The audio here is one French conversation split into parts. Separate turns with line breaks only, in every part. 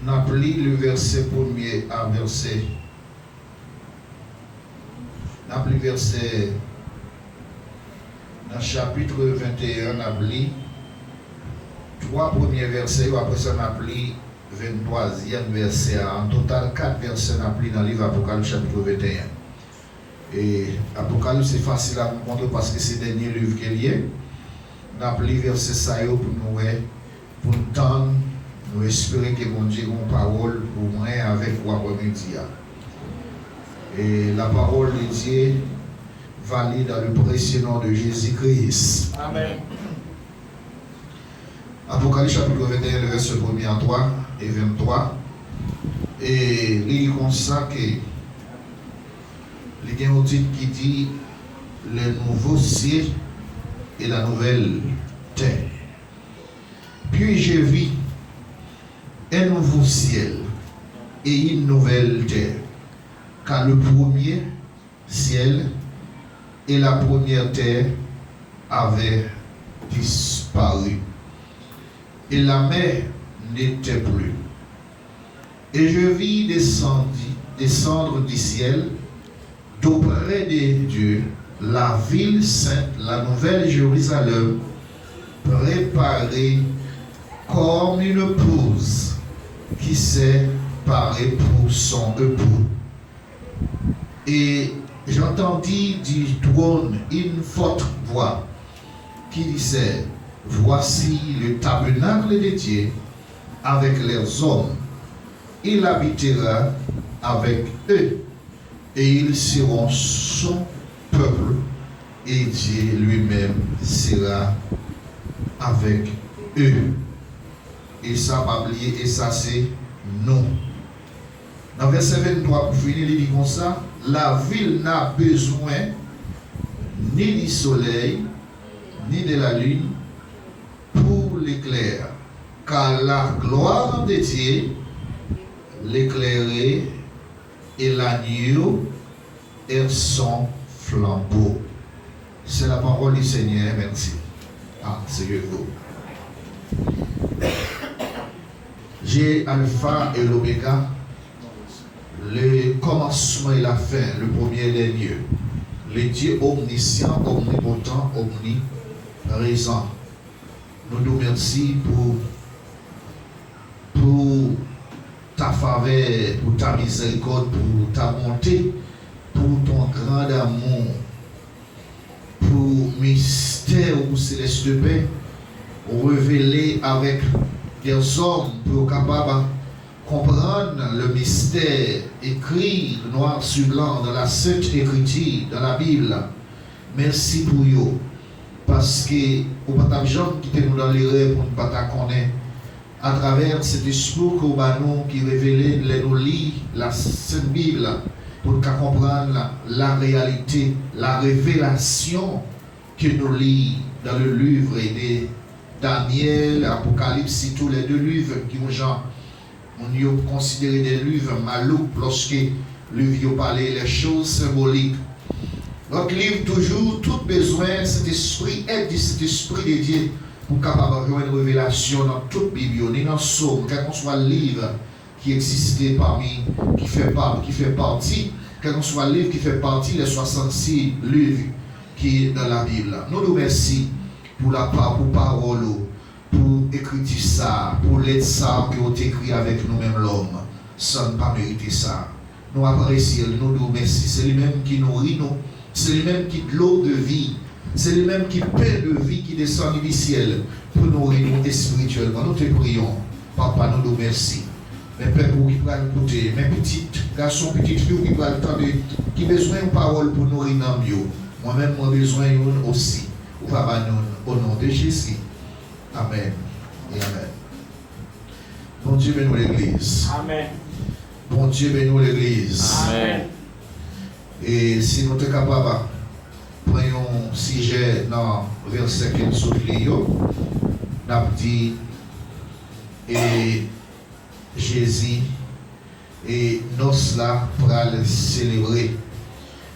N'a pris le verset 1er à verset. N'a pris verset. Dans le chapitre 21, n'a pris 3 premiers versets, après ça, n'a pris 23e verset. En total, 4 versets n'a pris dans le livre Apocalypse, chapitre 21. Et Apocalypse, c'est facile à nous montrer parce que c'est le dernier livre qu'il y a. N'a pris verset ça pour nous tendre. Nous espérons que mon Dieu ait une parole pour moi avec vous après-midi. Et la parole de Dieu valide dans le précieux nom de Jésus-Christ.
Amen.
Apocalypse chapitre 21, le verset 1er à 3 et 23. Et il est comme ça que il y a un titre qui dit le nouveau ciel et la nouvelle terre. Puis j'ai vu un nouveau ciel et une nouvelle terre, car le premier ciel et la première terre avaient disparu, et la mer n'était plus. Et je vis descendre du ciel, d'auprès de Dieu, la ville sainte, la nouvelle Jérusalem, préparée comme une épouse qui s'est parée pour son époux. Et j'entendis du trône une forte voix qui disait: voici le tabernacle de Dieu avec les hommes. Il habitera avec eux et ils seront son peuple et Dieu lui-même sera avec eux. Et ça, pas oublier, et ça, c'est non. Dans verset 23, pour finir, il dit comme ça: la ville n'a besoin ni du soleil, ni de la lune pour l'éclair, car la gloire de Dieu l'éclairait et l'agneau est son flambeau. C'est la parole du Seigneur, merci. C'est vous. J'ai Alpha et l'Oméga, le commencement et la fin, le premier et le dernier, le Dieu omniscient, omnipotent, omniprésent. Nous nous remercions pour ta faveur, pour ta miséricorde, pour ta bonté, pour ton grand amour, pour mystère ou céleste de paix, révélé avec des hommes pour capables comprendre le mystère écrit noir sur blanc dans la Sainte Écriture, dans la Bible. Merci pour vous. Parce que au pas de gens qui étaient dans les rêves pour ne pas connaître à travers cet esprit qui révélait les nous lire la Sainte Bible pour comprendre la réalité, la révélation que nous lisons dans le livre de Daniel, Apocalypse, tous les deux livres qui ont considéré des livres maloups lorsque le livre parlait les choses symboliques. Notre livre, toujours, tout besoin, cet esprit, aide cet esprit de Dieu pour capable avoir une révélation dans toute Bible, dans le psaume, quel qu'on soit le livre qui existait parmi, qui fait partie, quel qu'on soit le livre qui fait partie des 66 livres qui est dans la Bible. Nous nous remercions pour la parole, pour écrire ça, pour l'aide ça que vous écrit avec nous-mêmes l'homme, sans ne pas mériter ça. Nous apprécions, nous nous remercions. C'est lui-même qui nourrit nous, c'est lui-même qui de l'eau de vie, c'est lui-même qui paie de vie qui descend du ciel pour nourrir nous spirituellement. Nous te prions, Papa, nous nous remercions. Mes pères qui peuvent écouter, mes petits garçons, petites filles qui peuvent entendre, qui ont besoin de parole pour nourrir dans mieux. Moi-même, j'ai besoin aussi. Papa, nous, au nom de Jésus. Amen et Amen. Bon Dieu, bénis l'Église.
Amen.
Bon Dieu, bénis l'Église.
Amen.
Et si nous sommes capables, prenons un sujet dans le verset que nous sommes lus, nous avons dit, et Jésus, et nous là pour le célébrer.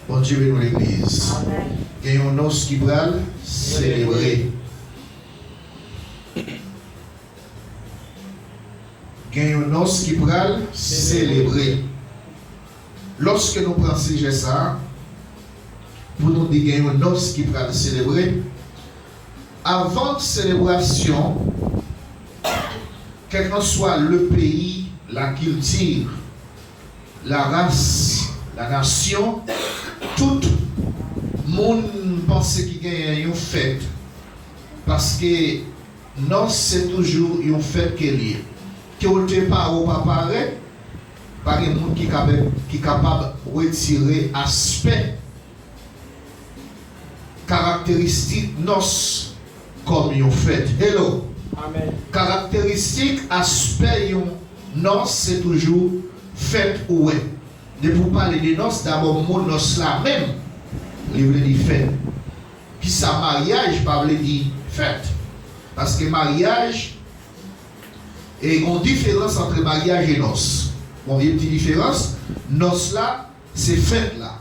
Bon Dieu, bénis l'Église.
Amen.
Il y a un os qui va célébrer. il y a une noce qui pral célébrer. Lorsque nous prenons ça, pour nous dire qu'il y a une noce qui pral célébrer, avant la célébration, quel que soit le pays, la culture, la race, la nation, tout le monde pense qu'il y a une fête. Parce que non, c'est toujours une fête qui est liée. Que vous ne pas ou pas pareil, par un monde qui est capable de retirer aspect caractéristique nos comme une fête. Hello.
Amen.
Caractéristique aspect nos c'est toujours fête ou est. De pour parler de noces, d'abord mon noces là même, il veut dire fête. Puis ça mariage, pas veut dire fête. Parce que mariage, et une différence entre mariage et noces. Bon, il y a une petite différence. Noces là, c'est fête là.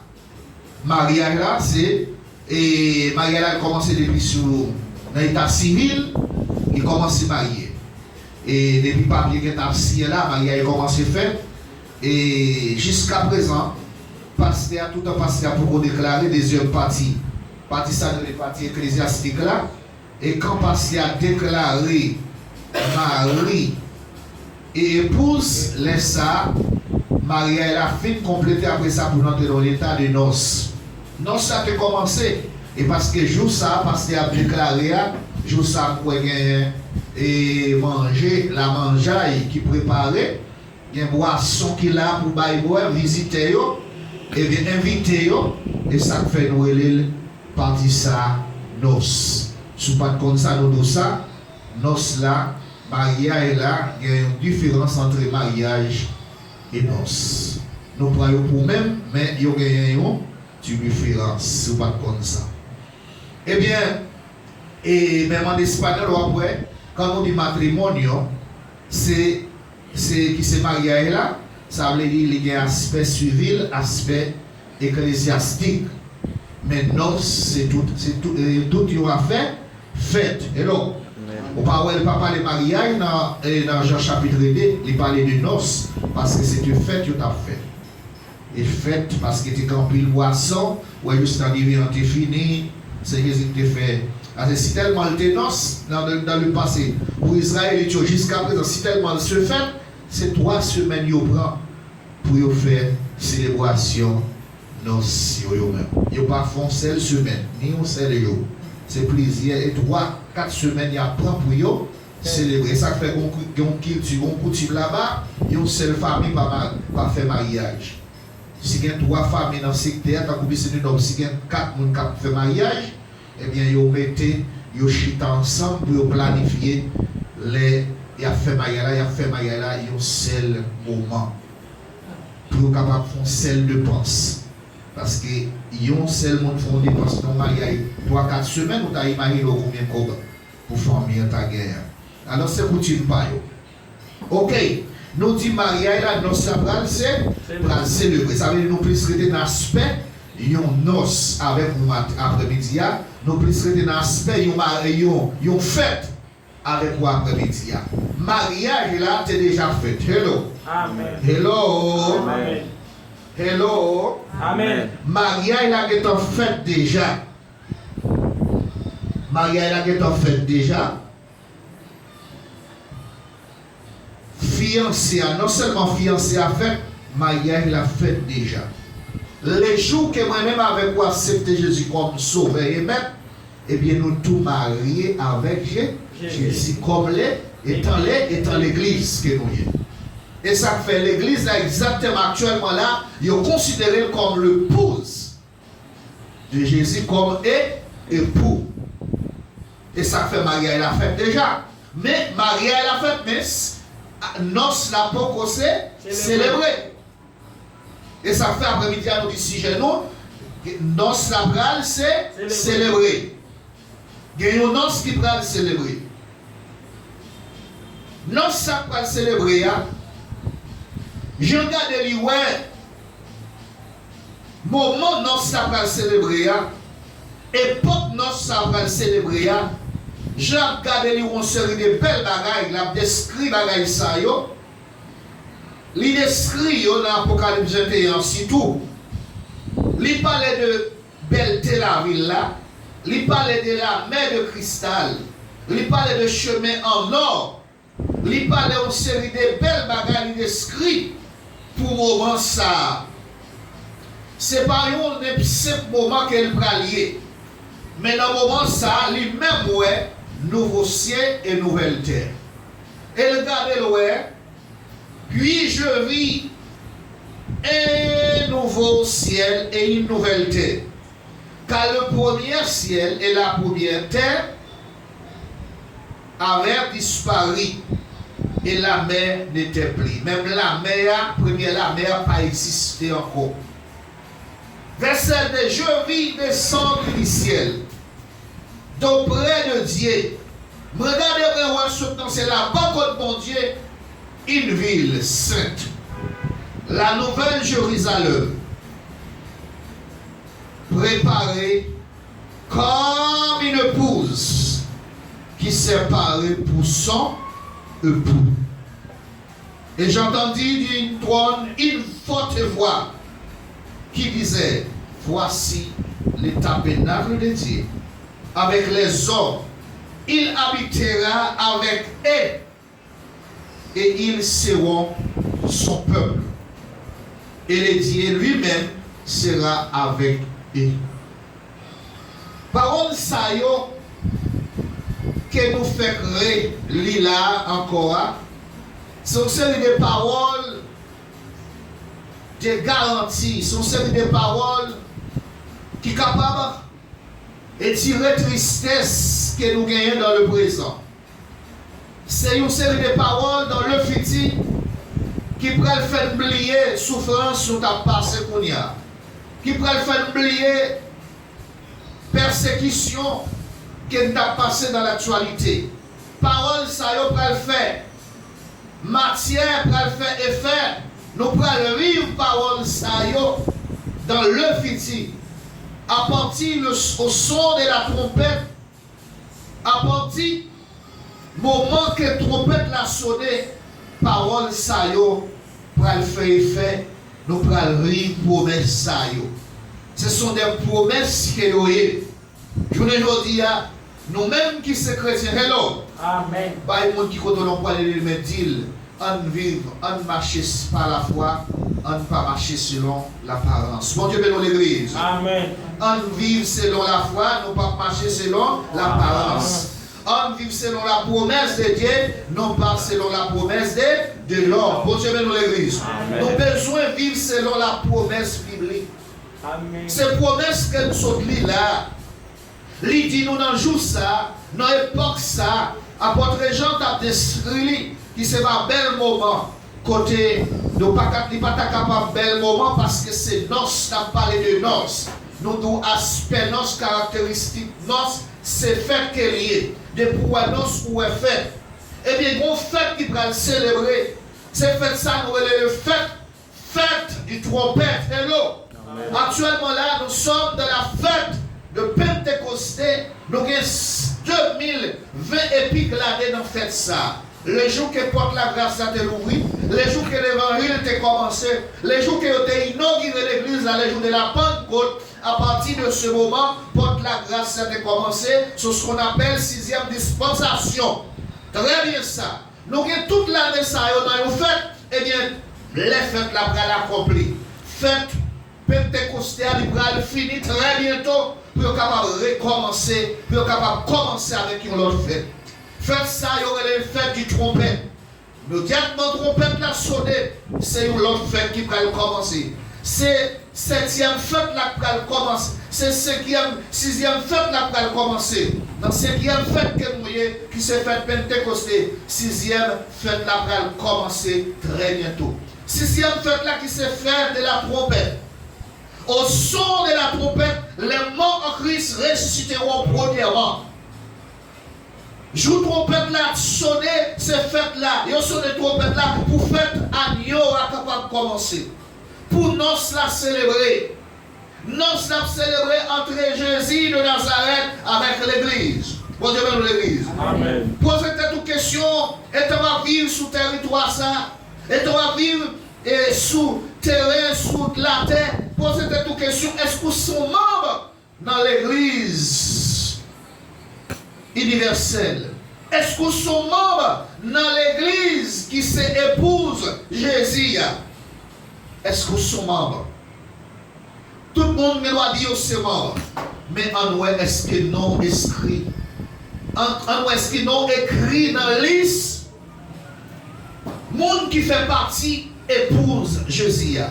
Mariage là, c'est. Et mariage là, il commence depuis sur l'état civil, il commence à marier. Et depuis le papier qui est assis là, mariage commence à faire. Et jusqu'à présent, pasteur, tout un pasteur pour déclarer des œuvres parties. Partie ça dans les parties ecclésiastiques là. Et quand pasteur a déclaré mari et épouse, laisse ça, Marie elle a fait compléter après ça pour entrer dans l'état de noces. Noces ça a commencé. Et parce que jour ça, pasteur a déclaré, jour ça pour et manger, la mangeaille qui préparait. Il y a une boisson qui est là pour boire, visiter et bien inviter et ça fait nous partie ça noces. Si pas comme ça nous ça noces là, mariage là, il y a une différence entre mariage et noces. Nous prenons pour même, mais il y a une différence. Si pas comme ça. Eh bien, et même en espagnol après, quand on dit matrimonio, c'est qui se marie là, ça veut dire qu'il y a un aspect civil, aspect ecclésiastique. Mais noces, c'est tout une affaire faite. Et donc, on ne parle pas de mariage dans Jean chapitre 2, il parle de noces, parce que c'est une fête que tu as fait. Et fête parce que tu as campé le boisson, ou juste en divin, tu fini, c'est Jésus qui te fait. Si tellement le noces dans le passé, pour Israël, jusqu'à présent, si tellement se fait, c'est 3 semaines qu'ils prennent pour faire célébration noces. Ils ne pas font seule semaine, ni une seule jour. C'est plaisir. Et 3-4 semaines, ils prennent pour célébrer. Ça fait qu'on culture, on coutume là-bas, une seule famille pas faire mariage. Si il y a 3 familles dans le secteur, tant que c'est un si il y a 4 personnes qui font mariage, eh bien, ils chita ensemble pour planifier les. Il y a fait mariage là, il y a un seul moment. Pour capable de faire un seul dépense. Parce que il y a un seul monde font dépense dans le mariage. 3-4 semaines, vous avez imaginé combien de cob pour former ta guerre. Alors, c'est coutume pas. Ok, nous disons mariage là, notre sabral, c'est pour célébrer. Ça veut dire nous plus traiter dans l'aspect, il y a une noce avec nous après-midi, nous plus traiter dans l'aspect, il y a une fête. Avec moi après-midi. Mariage là, c'est déjà fait. Hello.
Amen.
Hello.
Amen.
Hello.
Amen.
Mariage là, est en fait déjà. Mariage là, est en fait déjà. Fiancé, non seulement fiancé à fait, mariage la fait déjà. Les jours que moi-même avec moi accepté Jésus comme sauveur et maître, eh bien nous tous mariés avec Jésus comme étant l'église que nous sommes. Et ça fait l'église là exactement actuellement là, il est considéré comme l'épouse de Jésus comme époux. Et ça fait mariage la fête déjà. Mais mariage la fête, mais noces la pas célébrer. Et ça fait après-midi à nous dire si j'ai nous, noces la pral c'est célébrer. Il y a une noce qui pral célébrer. Noce ça pral célébrer. Je regarde les ouais. Moment noce ça pral célébrer. Époque noce ça pral célébrer. Je regarde les une série de belles bagailles, la décrit bagaille ça yo. il décrit dans l'Apocalypse 21 si tout. Il parlait de belleté la ville là. Il parlait de la mer de cristal. Il parlait de chemin en or. Il parlait d'une série de belles bagages. Il décrit pour le moment ça. Ce n'est pas un simple moment qu'elle va lier. Mais dans le moment ça, lui-même, ouais, nouveau ciel et nouvelle terre. Et regardez le ouais. Puis je vis un nouveau ciel et une nouvelle terre. Car le premier ciel et la première terre avaient disparu et la mer n'était plus. Même la mer, la mer n'a pas existé encore. Verset 2, je vis descendre du ciel, d'auprès de Dieu. Regardez, c'est la banque de mon Dieu, une ville sainte, la nouvelle Jérusalem, préparée comme une épouse qui s'est parée pour son époux. Et j'entendis d'une trône une forte voix qui disait, voici les tabernacles de Dieu avec les hommes. Il habitera avec eux et ils seront son peuple. Et le Dieu lui-même sera avec eux. Parole ça yo que nous fait créer lila encore. Sont série de paroles de garantie, sont série de paroles qui sont capables de tirer tristesse que nous gagnons dans le présent. C'est une série de paroles dans le futur qui peut faire oublier souffrance sur ta passé qu'on y a, qui peut faire oublier persécution que tu as passé dans l'actualité. Paroles ça y peut le faire. Matière pour le faire effet, nous pourrons vivre parole ça dans le futur. À partir au son de la trompette, à partir du moment que la trompette l'a sonné, parole ça pour le faire effet, nous pourrons vivre promesses ça. Ce sont des promesses que nous avons. Je vous dis, nous-mêmes qui sommes chrétiens, hello. Amen. Pas les gens qui ont parlé de dire, on vit, on marche par la foi, on ne pas marcher selon l'apparence. Mon Dieu bénisse l'église. Amen. On vit selon la foi, non pas marcher selon l'apparence. On vit selon la promesse de Dieu, non pas selon la promesse de l'homme. Mon Dieu bénisse l'église. Nous avons besoin de vivre selon la promesse biblique. Amen. Ces promesses que nous sommes là, il dit nous dans le jour ça, dans l'époque ça, apôtre Jean t'a décrit qui c'est un bel moment. Côté, nous ne sommes pas capables de bel moment parce que c'est noces, tu as parlé de noces. Nous avons aspect noces, caractéristiques noces, c'est fait qu'elle est. De pourquoi noces ou est fait. Eh bien, il y a une fête qui va le célébrer. C'est fait ça, nous avons le fête du trompette. Hello. Amen. Actuellement là, nous sommes dans la fête de Pentecosté. Nous avons 2020 épiques l'année dans fête ça. Le jour que porte la grâce à te l'ouvrir, le jour que l'évangile t'a commencé, le jour que tu as inauguré l'église, le jour de la Pentecôte, à partir de ce moment, porte la grâce à te commencé, c'est ce qu'on appelle 6e dispensation. Très bien ça. Nous avons toute l'année ça, on a une fête, eh bien, les fêtes là, pour l'accomplir. Fête pentecostale, il va finir très bientôt, pour être capable de recommencer, pour être capable de commencer avec une autre fête. Faites ça, il y aurait les fêtes du trompette. Le diamant trompette l'a sonné, c'est une autre fête qui va commencer. C'est 7e fête là qui va commencer. C'est 6e fête là qui va commencer. Dans 5e fête que nous voyons, qui s'est faite Pentecosté, 6e fête là qui va commencer très bientôt. 6e fête là qui s'est faite de la trompette. Au son de la trompette, les morts en Christ ressusciteront premièrement. Jour trompette là, sonner ces fêtes là. Ils sonné trompette là pour fête agneau à capable de commencer. Pour nous la célébrer. Nous la célébrer entre Jésus de Nazareth avec l'église. Bon Dieu bénisse l'église. Amen. Posez-vous toute question. Et tu vas vivre sous territoire ça. Et tu vas vivre et sous terrain, sous la terre, posez cette question, est-ce que sont membres dans l'église universelle? Est-ce que sont membres dans l'église qui s'épouse Jésus? Est-ce que sont membres? Tout le monde me doit dire c'est mort. Mais en nous, est-ce que non écrit? En nous, est-ce que non écrit dans la liste? Monde qui fait partie épouse Jésus. Là,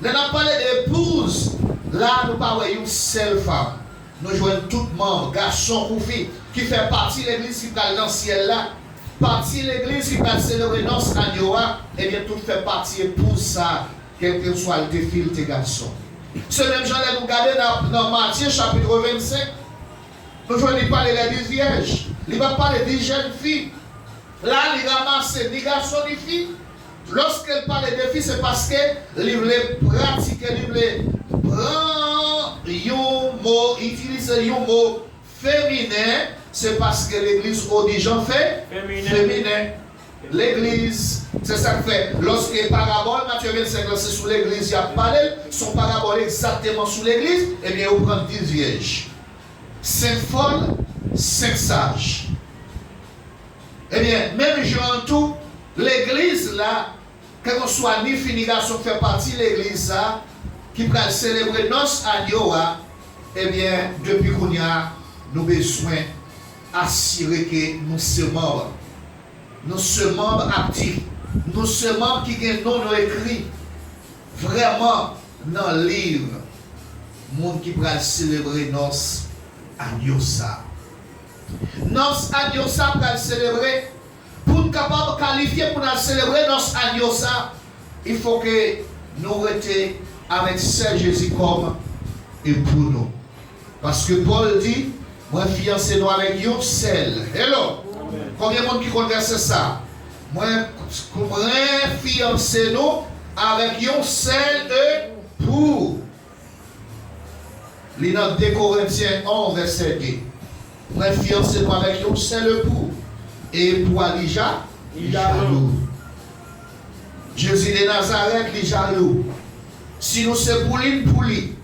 on a parlé d'épouse. Là, nous parlons d'une seule femme. Nous jouons tout le monde, garçon ou fille, qui fait partie de l'église qui est dans le ciel là. Partie de l'église qui va célébrer nos agneaux. Eh bien, tout fait partie épouse ça, quel que soit le défi de garçons. Ce même Jean nous regarder dans Matthieu chapitre 25. Nous allons parler des vierges. Il va parler des jeunes filles. Là, il ramasse ni garçons ni filles. Lorsqu'elle parle des filles, c'est parce qu'elle voulait pratiquer, elle voulait prendre un mot, utiliser un mot féminin. C'est parce que l'église audition fait féminin. L'église, c'est ça que fait. Lorsque parabole, Matthieu 25, c'est sous l'église, il y a parlé, son parabole exactement sous l'église, eh bien, on prend 10 vierges. 5 folles, 5 sages. Eh bien, même Jean tout, l'église là, quand on soit ni fini garçon fait partie de l'église là, qui va célébrer nos agneaux, eh bien, depuis qu'on y a, nous besoin d'assurer que nous sommes morts. Nous sommes membres actifs. Nous sommes membres qui ont nous écrit vraiment dans le livre. Monde qui va célébrer nos agneaux. Nos agneaux va célébrer. Pour nous capables de qualifier pour nous célébrer nos agneaux, il faut que nous restions avec Saint Jésus comme et pour nous. Parce que Paul dit, moi fiancé nous avec un seul. Hello. Combien de monde qui connaissent ça? Moi, fiancé nous avec un seul époux. Il dans 2 Corinthiens 11, verset 2. Moi, fiancé nous avec un seul époux. Et pour Alija, il jaloux. Jésus de Nazareth, il jaloux. Si nous sommes pour lui,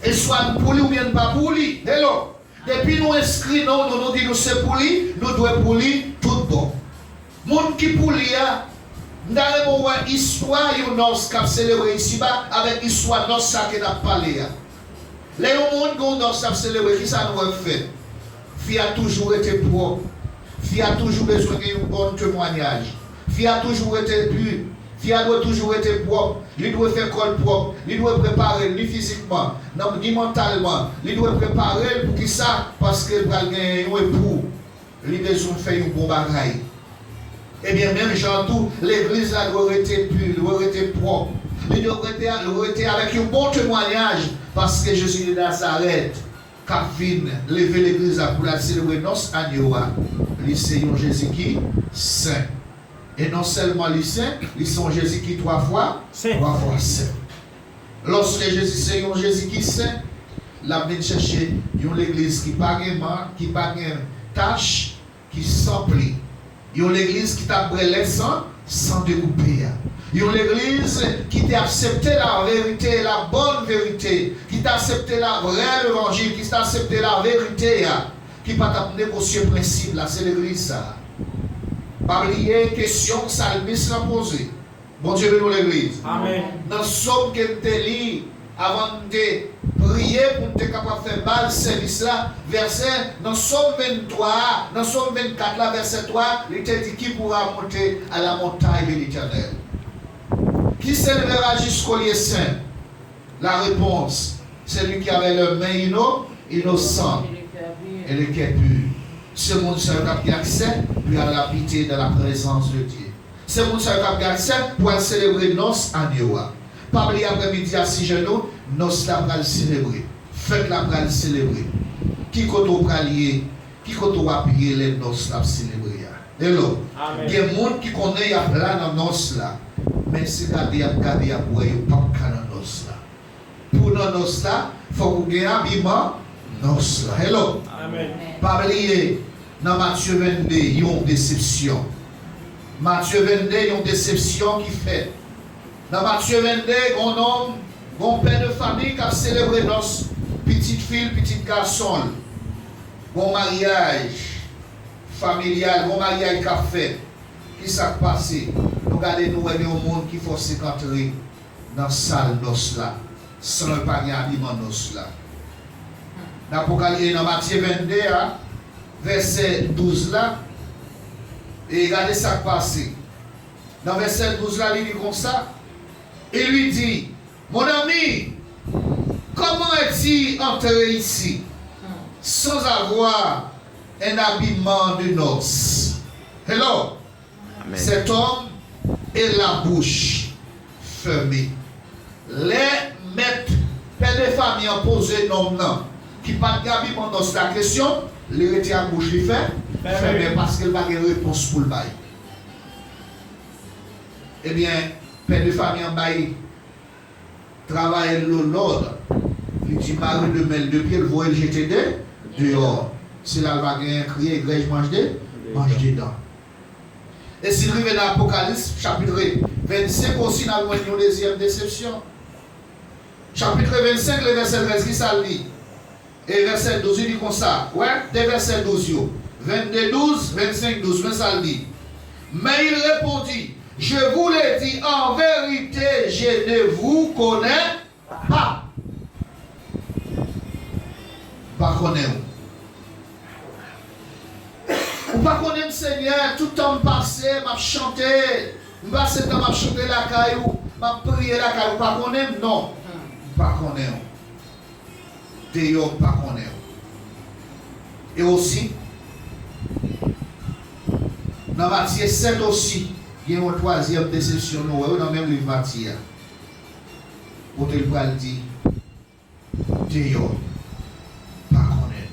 et soit pour lui ou bien pas pour lui. Hello. Depuis nous inscrivons, nous disons nous c'est pour lui, nous devons pour lui tout bon. Monde qui pour lui, nous avons une histoire, nous avons célébré ici-bas avec l'histoire de notre qui a parlé. Les gens qui ont célébré, qui ça nous a fait? Fille a toujours été propre. Fille a toujours besoin d'un bon témoignage. Fille a toujours été pure. Fille a toujours été propre. Il doit faire col propre. Il doit préparer ni physiquement, ni mentalement. Il doit préparer pour qui ça? Parce qu'il va gagner un époux. Il a besoin de faire un bon bagage. Eh bien, même Jean tout, l'église doit être pure, doit être propre. Il doit être avec un bon témoignage. Parce que Jésus de Nazareth, quand il lever l'église pour la célébrer nos agneaux, c'est un Jésus qui est saint. Et non seulement les saints, ils sont Jésus qui 3 fois saint. Lorsque Jésus c'est un Jésus qui est saint, la vient chercher une église qui n'a pas de tâche, qui s'emplit. Une église qui t'a brûlé sans découper. Une église qui t'a accepté la vérité, la bonne vérité, qui t'a accepté la vraie évangile, qui t'a accepté la vérité, qui n'a pas négocié le principe, là, c'est l'église ça. Pas oublier question salmiste l'a posée. Bon Dieu bénit l'église. Amen. Dans somme que tu lis avant de prier pour être capable de faire mal service là, verset dans somme 23, dans somme 24 là, verset 3, il te dit qui pourra monter à la montagne de l'Éternel. Qui s'élèvera jusqu'au lieu saint? La réponse, c'est lui qui avait le main innocent et le cœur pur. Ce monde qui a accès pour la pitié de la présence de Dieu. Ce monde qui a accès pour célébrer nos agneaux. Pas oublier après-midi à 6 genoux, nos la le célébrer. Faites la le célébrer. Qui koto pralier, qui koto appuyer les nos la célébrer. Hello. Il y a des gens qui connaissent la plan dans nos là. Mais c'est garder à pour eux, pas dans nos là. Pour nos là, il faut que vous ayez un habillement nos là. Hello. Amen. Pas oublier. Dans Matthieu 22, il y a une déception. Matthieu 22, il y a une déception qui fait. Dans Matthieu 22, un homme, un père de famille qui a célébré nos petites filles, petits garçons. Bon mariage familial, bon mariage qu'a fait. Qui s'est passé? Nous regardons nous aimer au monde qui faut s'entrer dans la salle d'os là, sans le panier habillement d'os là. Dans Matthieu 22, verset 12 là, et regardez ça qui passé. Dans verset 12 là, il dit comme ça. Il lui dit, mon ami, comment es-tu entré ici sans avoir un habillement de noces? Hello. Amen. Cet homme est la bouche fermée. Les maîtres, pères de famille ont posé nom qui pas de habillement dans la question, les retient à bouche les fait fermé parce qu'il n'a pas de réponse pour le bail. Eh bien, père de famille en bail travaille l'ordre. Il dit Marie de mêle de pied, le voit le jeter dehors. C'est là qu'il va crier, Grèce mange dedans. Et s'il arrive dans l'Apocalypse, chapitre 25 aussi, nous avons une deuxième déception. Chapitre 25, le verset 13, qui ça dit? Et verset 12, il dit comme ça. Ouais, des versets 12, 22, 12, 25, 12, mais ça dit. Mais il répondit, je vous l'ai dit, en vérité, je ne vous connais pas. Pas connaître. Ou pas connaître le Seigneur, tout le temps passé, m'a chanté, m'a chanté la caillou, m'a prié la caillou, pas connaître, non. Pas connaître. D'ailleurs, pas connaître. Et aussi, dans Matthieu 7 aussi, il y a une troisième déception, dans le même livre Matthieu. Où il va dire, d'ailleurs, pas connaître.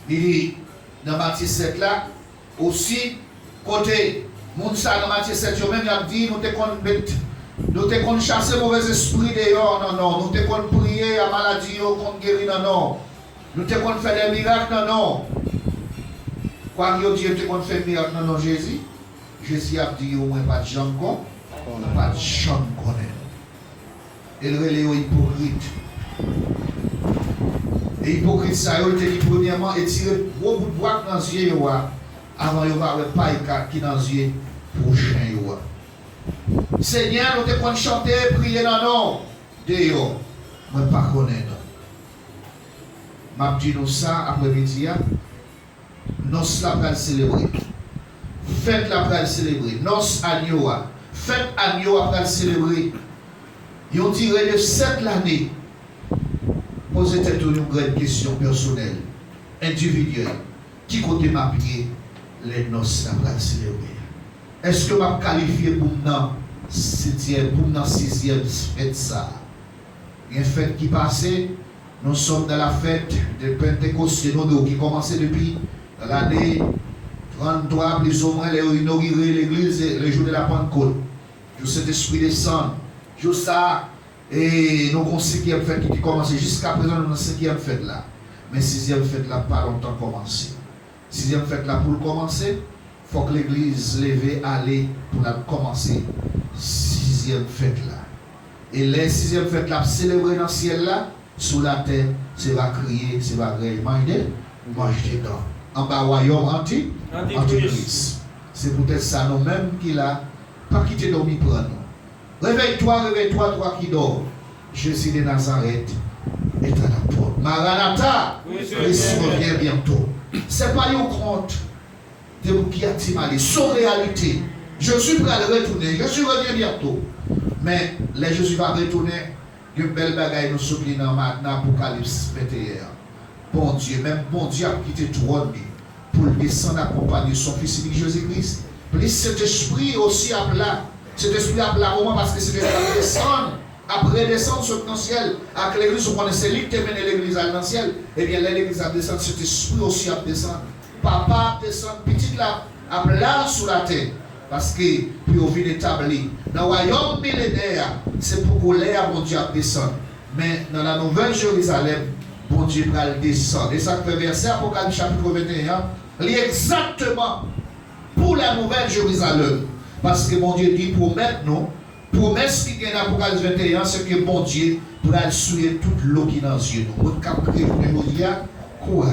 Il dit, dans Matthieu 7 là, aussi, côté, moun sa dans Matthieu 7, yo même y a dit, nous te kon chasser mauvais esprit dehors, non, nous te kon prier à maladie, qu'on guérit, non, nous te kon faire des miracles, non. Quoi que Dieu te kon fait miracle, non, Jésus. Jésus a dit, au moins pas de gens pas de gens connaît. Et le relais hypocrite. Et hypocrite, ça, il te dit premièrement, et tirer gros bout de bois dans les yeux, avant de voir le paille qui dans les yeux prochain. Seigneur, nous te qu'on chanter, prier dans nom. D'ailleurs, je ne pas connaître. Je dis nous ça après-midi. Nos la pour célébrer. Faites la pour célébrer. Nos agneau. Faites agneau pour célébrer. Ils ont tiré de 7 l'année. Posez-vous une grande question personnelle, individuelle. Qui côté m'a pied les noces la pour célébrer? Est-ce que m'a qualifié pour nous 7e, pour nous 6e fête ça? Il y a une fête qui passait, nous sommes dans la fête de Pentecôte qui commençait depuis l'année 33, plus ou moins, les inauguré l'église le jour de la Pentecôte. Jour cet esprit descend. Jour ça, et nous avons 5e fête qui commence jusqu'à présent, nous avons 5e fête là. Mais 6e fête là, pas longtemps commencé. 6e fête là, pour commencer, il faut que l'église lève aller pour commencer 6e fête là. Et les 6e fête là, célébrer dans le ciel là, sous la terre, c'est va crier, c'est va manger dedans. En bas, royaume anti-Christ. C'est peut-être ça nous-mêmes qui l'a pas quitté dormir pour nous. Réveille-toi, toi qui dors. Jésus de Nazareth est à la porte. Maranatha, Christ revient bientôt. Ce n'est pas un compte de vous qui a timé. Son réalité. Je suis prêt à le retourner. Jésus revient bientôt. Mais les Jésus va retourner. Une belle bagaille nous souplie dans l'Apocalypse 21. Bon Dieu, même bon Dieu a quitté tout pour descendre accompagner son fils unique Jésus-Christ. Plus cet esprit aussi a plat. Cet esprit a plat au moment parce que cet esprit a descendre. Après descendre sur le ciel, avec l'église, on connaît celui qui mène l'église dans le ciel. Eh bien, l'église a descendu, cet esprit aussi a descendu. Papa a descendu, petit là, a plat sur la terre. Parce que, puis on vit établi. Dans le royaume millénaire, c'est pour que l'air, bon Dieu, a descendu. Mais dans la nouvelle Jérusalem, bon Dieu va le descendre. Et ça fait verset Apocalypse chapitre 21, il est exactement pour la nouvelle Jérusalem. Parce que mon Dieu dit promettre nous. Promesse qui est dans l'Apocalypse 21, c'est que mon Dieu pourra souiller toute l'eau qui est dans les yeux. Nous pouvons crier courage.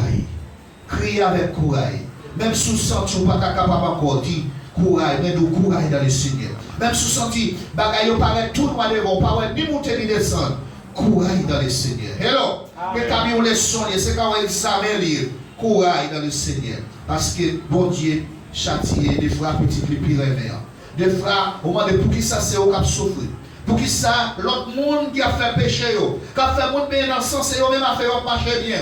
Crier avec courage. Même si vous sentez que vous n'êtes pas capable encore de dire courage, mais nous courage dans le Seigneur. Même si vous sentez que vous paraît tout noir devant, pas ni monter ni descendre. Courage dans le Seigneur. Hello. Que quand vous les soignez, c'est quand vous savez lire. Courage dans le Seigneur. Parce que bon Dieu châtie des fois petit les Pyrénées. Des fois, au moment de pour qui ça c'est au cap souffrir. Pour qui ça, l'autre monde qui a fait péché, qui a fait monde bien dans le sens, c'est eux-mêmes a fait marcher bien.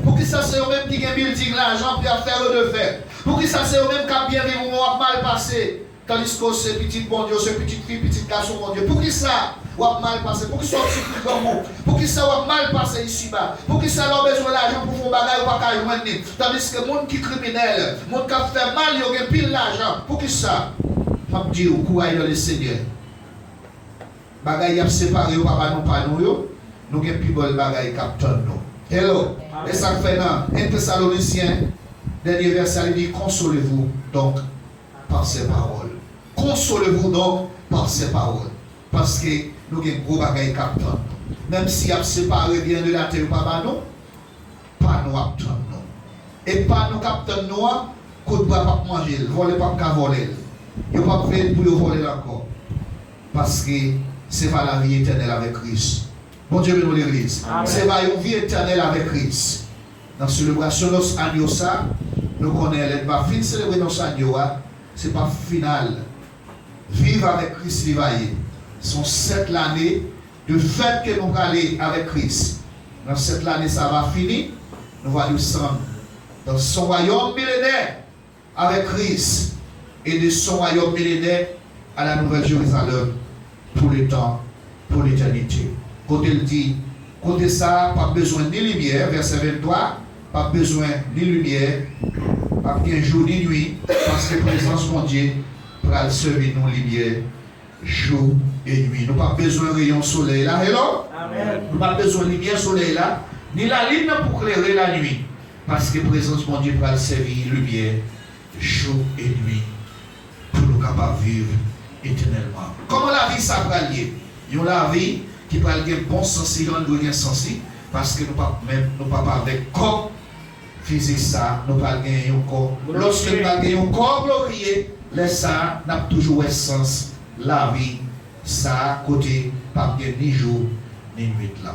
Pour qui ça c'est eux-mêmes qui ont building l'argent pour faire de faire. Pour qui ça c'est eux-mêmes qui ont bien vécu ou mal passé. Tandis que c'est petit bon Dieu, c'est petite fille, petit garçon bon Dieu. Pour qui ça ou mal passé. Pour qui ça aussi plus grand mot. Pour qui ça ou mal passé ici-bas. Pour qui ça a besoin d'argent pour faire bagage ou pas qu'à joindre. Tandis que le monde qui est criminel, le monde qui a fait mal, il y a pile d'argent. Pour qui ça? Je dis au courage dans le Seigneur. Bagay a séparé ou pas nous pas nous avons plus bon bagay capteur nous. Hello. Et ça fait dans 1 Thessaloniciens, dernier verset, il dit consolez-vous donc par ces paroles. Consolez-vous donc par ces paroles. Parce que nous avons gros bagay capteur. Même si a séparé bien de la terre pas nous capteur nous. Et pas nous capteur nous, qu'on ne doit pas manger, voler pas voler. Il n'y a pas de fait pour voler encore. Parce que c'est pas la vie éternelle avec Christ. Bon Dieu, bénis l'église. C'est pas une vie éternelle avec Christ. Dans la célébration de nos agneaux, nous connaissons, pas fin célébrer nos agneaux, ce n'est pas final. Vivre avec Christ, vivre. Ce sont 7 années de fait que nous allons avec Christ. Dans cette année, ça va finir. Nous allons ensemble dans son royaume millénaire avec Christ. Et de son royaume millénaire à la Nouvelle Jérusalem pour le temps, pour l'éternité. Quand il dit, côté ça, pas besoin ni lumière, verset 23, pas besoin ni lumière, pas bien jour ni nuit, parce que la présence de mon Dieu pour servir nous lumière jour et nuit. Nous n'avons pas besoin de rayon soleil là, hello? Amen. Nous n'avons pas besoin de lumière soleil là, ni la lune pour éclairer la nuit, parce que la présence de mon Dieu pour servir lumière jour et nuit. Pour nous capables de vivre éternellement. Comment la vie ça va lier? Il y a la vie qui va avoir bon sens, il y a un sens, parce que nous ne pas avec corps physique ça, nous pas gagner un corps. Lorsque nous pas gagner un corps glorieux, laisse ça n'a toujours un sens. La vie, ça côté pas bien ni jour ni nuit là.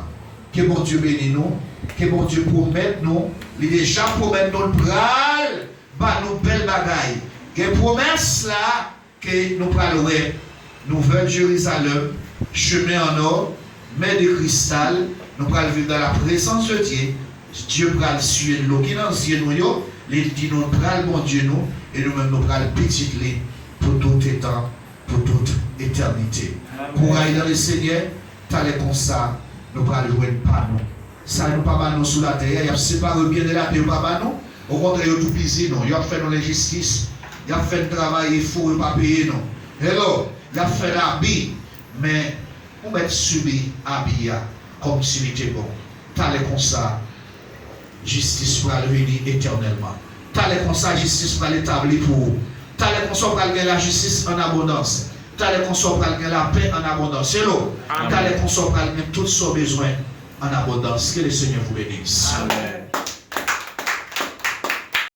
Que bon Dieu bénisse nous, que bon Dieu promette nous, il déjà promet nous le bral, bah nous belle bagaille. Que promesse là que nous parlons, Nouvelle Jérusalem, chemin en or, mer de cristal, nous allons vivre dans la présence de Dieu. Dieu va suivre l'eau qui est dans les yeux, il dit nous allons mon Dieu nous, et nous-mêmes nous allons petit pour tout temps, pour toute éternité. Pour aller dans le Seigneur, t'as les comme ça, nous allons jouer pas nous. Ça nous pas nous sous la terre, il y a séparé bien de la terre, pas nous. Au contraire, il y a tout plaisir, il a fait nos justice. Il a fait le travail, il faut pas payer non. Hello, il a fait l'habit, mais on va subir l'habit comme s'il était bon. T'as les comme ça, justice pour venir éternellement. T'as les comme ça, justice pour l'établir pour vous. T'as les comme ça pour gagner la justice en abondance. T'as les comme ça pour gagner la paix en abondance. Hello, t'as les comme ça pour gagner tout son besoin en abondance. Que le Seigneur vous bénisse. Amen.